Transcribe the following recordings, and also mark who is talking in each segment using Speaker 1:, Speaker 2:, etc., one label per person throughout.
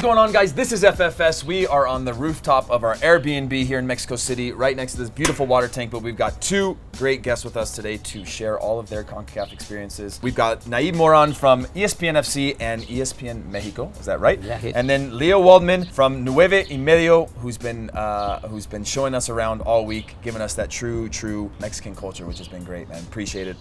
Speaker 1: going on, guys? This is FFS. We are on the rooftop of our Airbnb here in Mexico City, right next to this beautiful water tank, but we've got two great guests with us today to share all of their CONCACAF experiences. We've got Naib Moran from ESPN FC and ESPN Mexico, is that right?
Speaker 2: Yeah.
Speaker 1: And then Leo Waldman from Nueve y Medio, who's been showing us around all week, giving us that true Mexican culture, which has been great and appreciated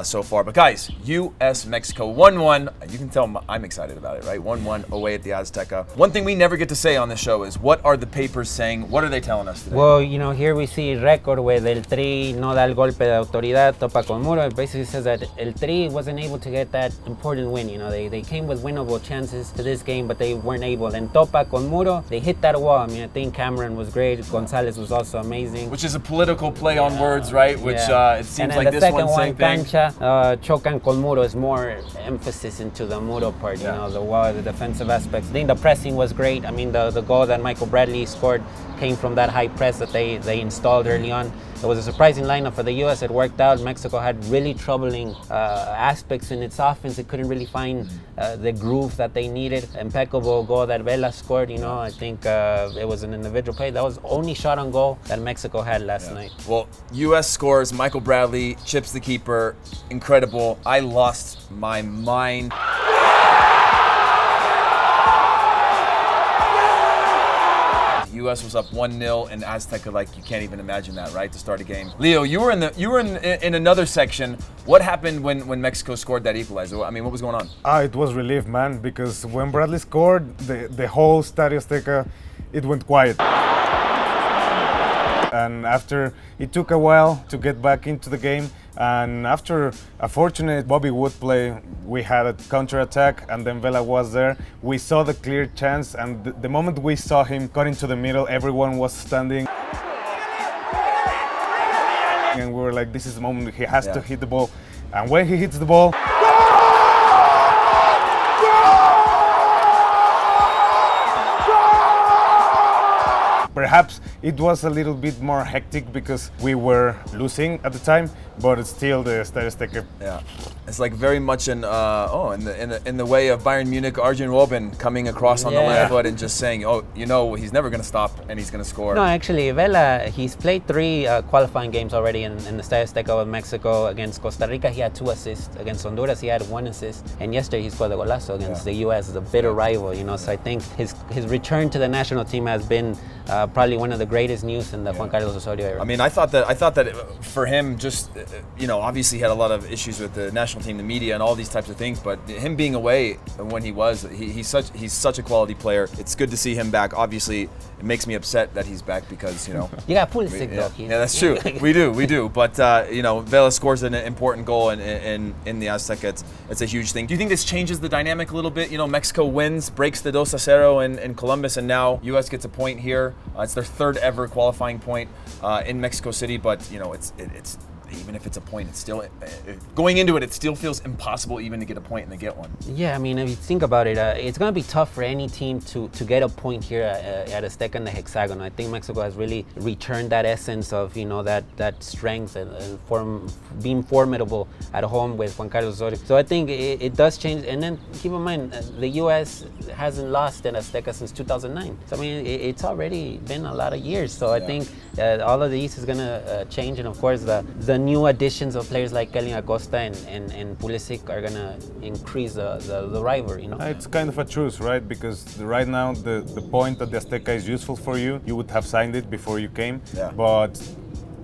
Speaker 1: so far. But guys, US-Mexico 1-1. You can tell I'm excited about it, right? 1-1 away at the Azteca. One thing we never get to say on the show is, what are the papers saying? What are they telling us today?
Speaker 2: Well, you know, here we see record where El Tri no da el golpe de autoridad, topa con muro. It basically says that El Tri wasn't able to get that important win. You know, they came with winnable chances to this game, but they weren't able. And topa con muro, they hit that wall. I mean, I think Cameron was great. Gonzalez was also amazing.
Speaker 1: Which is a political play on words, right? Which it seems like this one's same thing.
Speaker 2: Cancha, chocan con muro is more emphasis into the muro part, you know, the wall, the defensive aspects. I think the pressing was great. I mean, the goal that Michael Bradley scored came from that high press that they installed early on. It was a surprising lineup for the U.S. It worked out. Mexico had really troubling aspects in its offense. It couldn't really find the groove that they needed. Impeccable goal that Vela scored. You know, I think it was an individual play. That was the only shot on goal that Mexico had last night. Well,
Speaker 1: U.S. scores. Michael Bradley chips the keeper. Incredible. I lost my mind. U.S. was up 1-0 in Azteca, like you can't even imagine that, right? To start a game. Leo, you were in another section. What happened when Mexico scored that equalizer? I mean, what was going on?
Speaker 3: It was relief, man, because when Bradley scored, the whole Estadio Azteca, it went quiet. And after, it took a while to get back into the game. And after a fortunate Bobby Wood play, we had a counter-attack, and then Vela was there. We saw the clear chance, and the moment we saw him cut into the middle, everyone was standing. And we were like, this is the moment he has to hit the ball. And when he hits the ball, perhaps it was a little bit more hectic because we were losing at the time, but it's still the Estadio Azteca.
Speaker 1: Yeah, it's like very much in the way of Bayern Munich, Arjen Robben coming across on the left foot and just saying, oh, you know, he's never going to stop and he's going to score.
Speaker 2: No, actually, Vela, he's played 3 qualifying games already in the Estadio Azteca with Mexico. Against Costa Rica, he had 2 assists. Against Honduras, he had 1 assist. And yesterday, he scored a golazo against the U.S., the bitter rival, you know. So I think his return to the national team has been probably one of the greatest news in the Juan Carlos Osorio era.
Speaker 1: I mean, I thought that for him, just you know, obviously he had a lot of issues with the national team, the media, and all these types of things. But him being away when he was, he's such a quality player. It's good to see him back. Obviously, it makes me upset that he's back because, you know,
Speaker 2: you got Pulisic though.
Speaker 1: Yeah, that's true. we do. But you know, Vela scores an important goal in the Azteca. It's a huge thing. Do you think this changes the dynamic a little bit? You know, Mexico wins, breaks the 2-0 in Columbus, and now U.S. gets a point here. It's their 3rd ever qualifying point in Mexico City, but you know, it's even if it's a point, it's still going into it. It still feels impossible even to get a point and to get one.
Speaker 2: Yeah, I mean, if you think about it, it's going to be tough for any team to get a point here at Azteca in the hexagon. I think Mexico has really returned that essence of, you know, that strength and being formidable at home with Juan Carlos Osorio. So I think it does change. And then keep in mind, the U.S. hasn't lost at Azteca since 2009. So I mean, it's already been a lot of years. So I think all of these is going to change, and of course the new additions of players like Kelly Acosta and Pulisic are going to increase the rivalry, you know?
Speaker 3: It's kind of a truce, right? Because right now the point that the Azteca is useful for you, you would have signed it before you came, but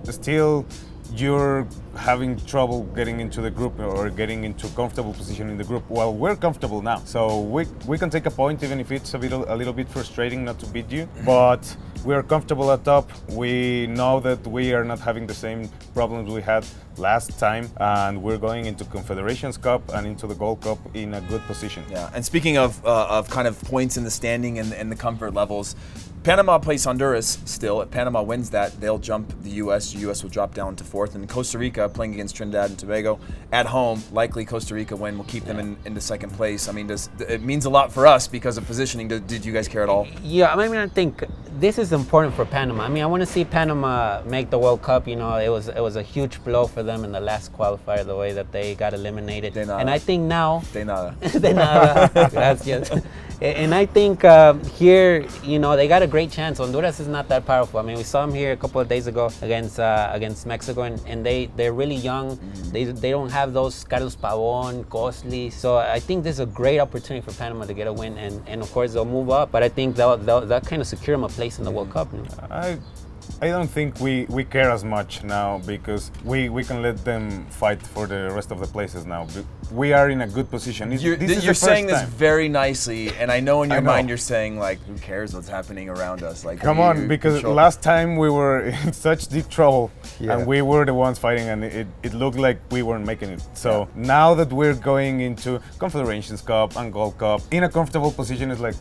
Speaker 3: still you're having trouble getting into the group or getting into a comfortable position in the group. Well, we're comfortable now, so we can take a point even if it's a little bit frustrating not to beat you, but we are comfortable at top. We know that we are not having the same problems we had last time, and we're going into Confederations Cup and into the Gold Cup in a good position.
Speaker 1: Yeah, and speaking of kind of points in the standing and the comfort levels, Panama plays Honduras still. If Panama wins that, they'll jump the U.S. The U.S. will drop down to 4th. And Costa Rica playing against Trinidad and Tobago at home, likely Costa Rica win will keep them in the 2nd place. I mean, it means a lot for us because of positioning. Did you guys care at all?
Speaker 2: Yeah, I mean, I think this is important for Panama. I mean, I want to see Panama make the World Cup. You know, it was a huge blow for them in the last qualifier, the way that they got eliminated. And I think now...
Speaker 1: De nada.
Speaker 2: De nada. Gracias. And I think here, you know, they got a great chance. Honduras is not that powerful. I mean, we saw them here a couple of days ago against Mexico, and they're really young. They don't have those Carlos Pavon, Costly. So I think this is a great opportunity for Panama to get a win, and of course they'll move up. But I think they'll kind of secure them a place in the World Cup. You know?
Speaker 3: I don't think we care as much now, because we can let them fight for the rest of the places now. We are in a good position.
Speaker 1: You're saying this very nicely, and I know in your mind you're saying, like, who cares what's happening around us? Like,
Speaker 3: come on, because last time we were in such deep trouble, and we were the ones fighting, and it looked like we weren't making it. So now that we're going into Confederations Cup and Gold Cup in a comfortable position, it's like,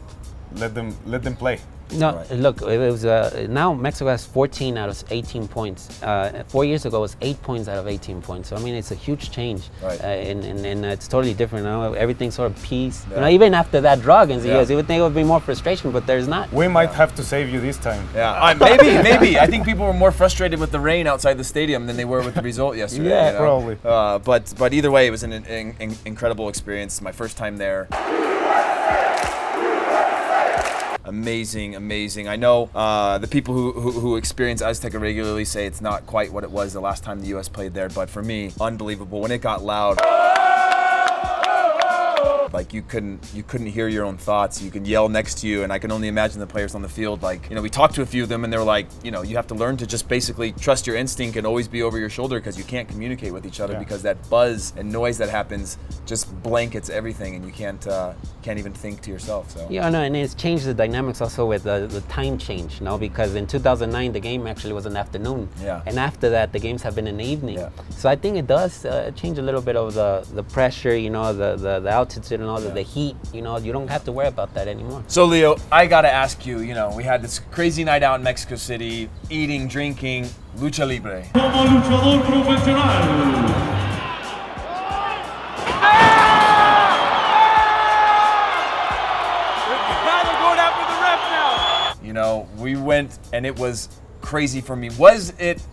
Speaker 3: let them play.
Speaker 2: No, right. Look, it was now Mexico has 14 out of 18 points. 4 years ago, it was 8 points out of 18 points. So I mean, it's a huge change,
Speaker 1: right.
Speaker 2: And it's totally different now. Everything's sort of peace. You know, even after that draw against the US, you would think it would be more frustration, but there's not.
Speaker 3: We might have to save you this time.
Speaker 1: Yeah, maybe. I think people were more frustrated with the rain outside the stadium than they were with the result yesterday.
Speaker 3: Yeah,
Speaker 1: you know?
Speaker 3: probably.
Speaker 1: But either way, it was an incredible experience. My first time there. Amazing. I know the people who experience Azteca regularly say it's not quite what it was the last time the U.S. played there, but for me, unbelievable. When it got loud, like you couldn't hear your own thoughts. You could yell next to you, and I can only imagine the players on the field. Like, you know, we talked to a few of them, and they were like, you know, you have to learn to just basically trust your instinct and always be over your shoulder, because you can't communicate with each other because that buzz and noise that happens just blankets everything, and you can't even think to yourself. So
Speaker 2: yeah, no, and it's changed the dynamics also with the time change, you know, because in 2009 the game actually was an afternoon, and after that the games have been in the evening. So I think it does change a little bit of the pressure, you know, the altitude and all the heat. You know, you don't have to worry about that anymore.
Speaker 1: So Leo, I gotta ask you, you know, we had this crazy night out in Mexico City, eating, drinking, lucha libre.
Speaker 4: Como luchador profesional.
Speaker 1: You know, we went and it was crazy for me. Was it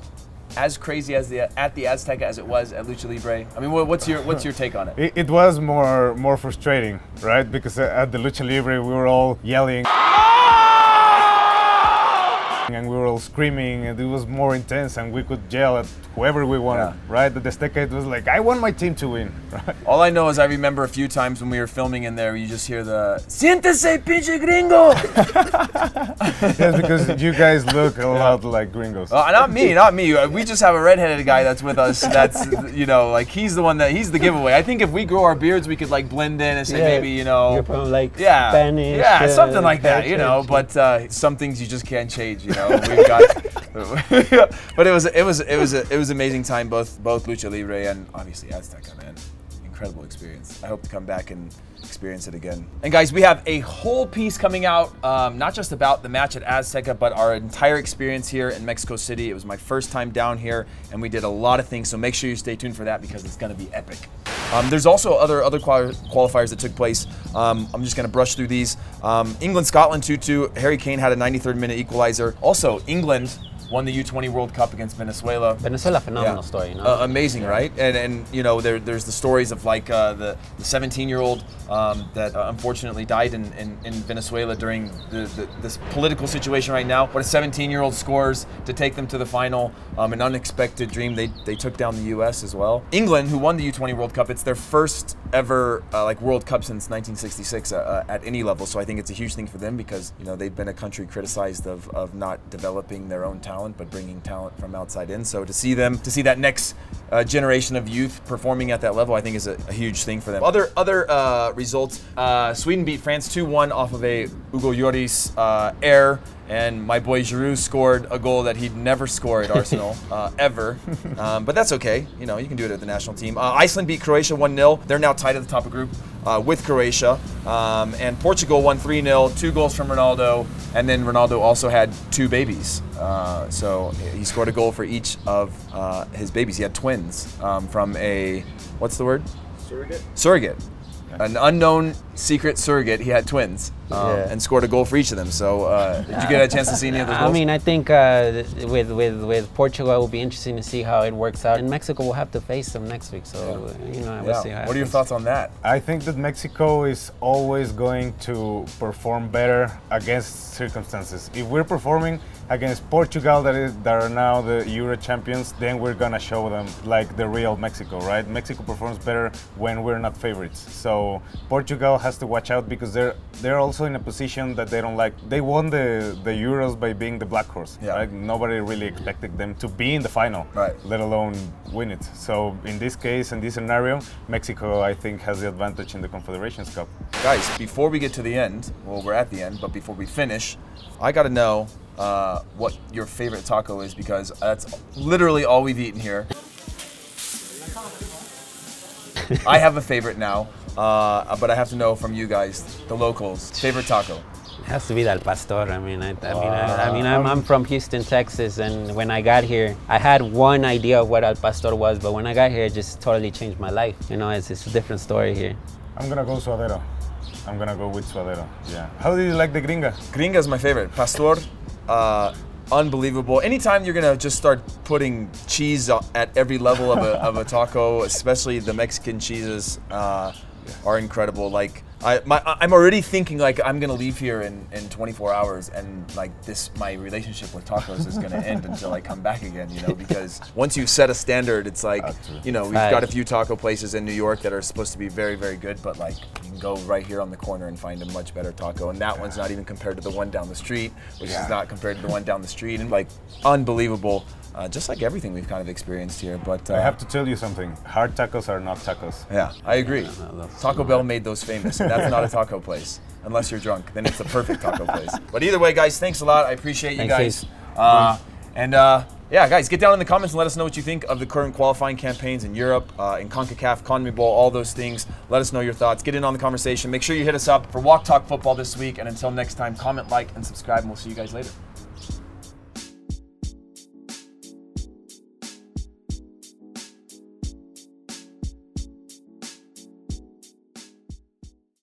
Speaker 1: as crazy as at the Azteca as it was at Lucha Libre? I mean, what's your take on it?
Speaker 3: It was more frustrating, right? Because at the Lucha Libre we were all yelling. And we were all screaming, and it was more intense, and we could yell at whoever we wanted, right? At the Azteca, it was like, I want my team to win, right?
Speaker 1: All I know is I remember a few times when we were filming in there, you just hear the "Siéntese, pinche gringo!"
Speaker 3: Yes, because you guys look a lot like gringos.
Speaker 1: Not me. We just have a redheaded guy that's with us. That's, you know, like he's the giveaway. I think if we grow our beards, we could like blend in and say maybe, you know,
Speaker 2: you're from like Spanish,
Speaker 1: something like that, you know. But some things you just can't change, you know. We've got, but it was amazing time, both Lucha Libre and obviously Azteca, man. Incredible experience. I hope to come back and experience it again. And guys, we have a whole piece coming out, not just about the match at Azteca, but our entire experience here in Mexico City. It was my first time down here, and we did a lot of things, so make sure you stay tuned for that because it's going to be epic. There's also other qualifiers that took place. I'm just going to brush through these. England-Scotland 2-2. Harry Kane had a 93rd minute equalizer. Also, England won the U20 World Cup against Venezuela.
Speaker 2: Venezuela, phenomenal story, you know?
Speaker 1: Amazing, right? And you know, there's the stories of like the 17-year-old that unfortunately died in Venezuela during this political situation right now. But a 17-year-old scores to take them to the final. An unexpected dream. They took down the U.S. as well. England, who won the U20 World Cup, it's their first ever like World Cup since 1966 at any level. So I think it's a huge thing for them because, you know, they've been a country criticized of not developing their own talent, but bringing talent from outside in. So to see that next generation of youth performing at that level, I think is a huge thing for them. Other results: Sweden beat France 2-1 off of a Hugo Lloris error, and my boy Giroud scored a goal that he'd never score at Arsenal ever. But that's okay. You know, you can do it at the national team. Iceland beat Croatia 1-0. They're now tied at the top of group with Croatia. And Portugal won 3-0. 2 goals from Ronaldo, and then Ronaldo also had 2 babies. So he scored a goal for each of his babies. He had twins from a, what's the word?
Speaker 3: Surrogate.
Speaker 1: Surrogate. An unknown secret surrogate. He had twins. and scored a goal for each of them. So did you get a chance to see any of those goals?
Speaker 2: I mean, I think with Portugal, it will be interesting to see how it works out. And Mexico will have to face them next week. So, you know, we'll see how
Speaker 1: What are your thoughts on that?
Speaker 3: I think that Mexico is always going to perform better against circumstances. If we're performing against Portugal, that are now the Euro champions, then we're gonna show them like the real Mexico, right? Mexico performs better when we're not favorites. So Portugal has to watch out because they're also in a position that they don't like. They won the Euros by being the black horse, right? Nobody really expected them to be in the final, let alone win it. So in this case, in this scenario, Mexico, I think, has the advantage in the Confederations Cup.
Speaker 1: Guys, before we get to the end, well, we're at the end, but before we finish, I got to know what your favorite taco is, because that's literally all we've eaten here. I have a favorite now, but I have to know from you guys, the locals, favorite taco.
Speaker 2: It has to be the Al Pastor. I mean, I'm from Houston, Texas, and when I got here, I had one idea of what Al Pastor was, but when I got here, it just totally changed my life. You know, it's a different story here.
Speaker 3: I'm gonna go suadero. I'm gonna go with suadero. Yeah. How do you like the gringa?
Speaker 1: Gringa is my favorite. Pastor, unbelievable. Anytime you're gonna just start putting cheese at every level of a taco, especially the Mexican cheeses, are incredible. Like I'm already thinking like I'm gonna leave here in 24 hours, and like my relationship with tacos is gonna end until I come back again. You know, because once you set a standard, it's like, you know, we've got a few taco places in New York that are supposed to be very, very good, but like you can go right here on the corner and find a much better taco, and that one's not even compared to the one down the street, which is not compared to the one down the street, and like unbelievable. Just like everything we've kind of experienced here, but
Speaker 3: I have to tell you something. Hard tacos are not tacos.
Speaker 1: Yeah, I agree. Taco Bell made those famous, and that's not a taco place. Unless you're drunk, then it's the perfect taco place. But either way, guys, thanks a lot. I appreciate you guys. Yeah, guys, get down in the comments and let us know what you think of the current qualifying campaigns in Europe, in CONCACAF, CONMEBOL, all those things. Let us know your thoughts. Get in on the conversation. Make sure you hit us up for Walk Talk Football this week. And until next time, comment, like, and subscribe, and we'll see you guys later.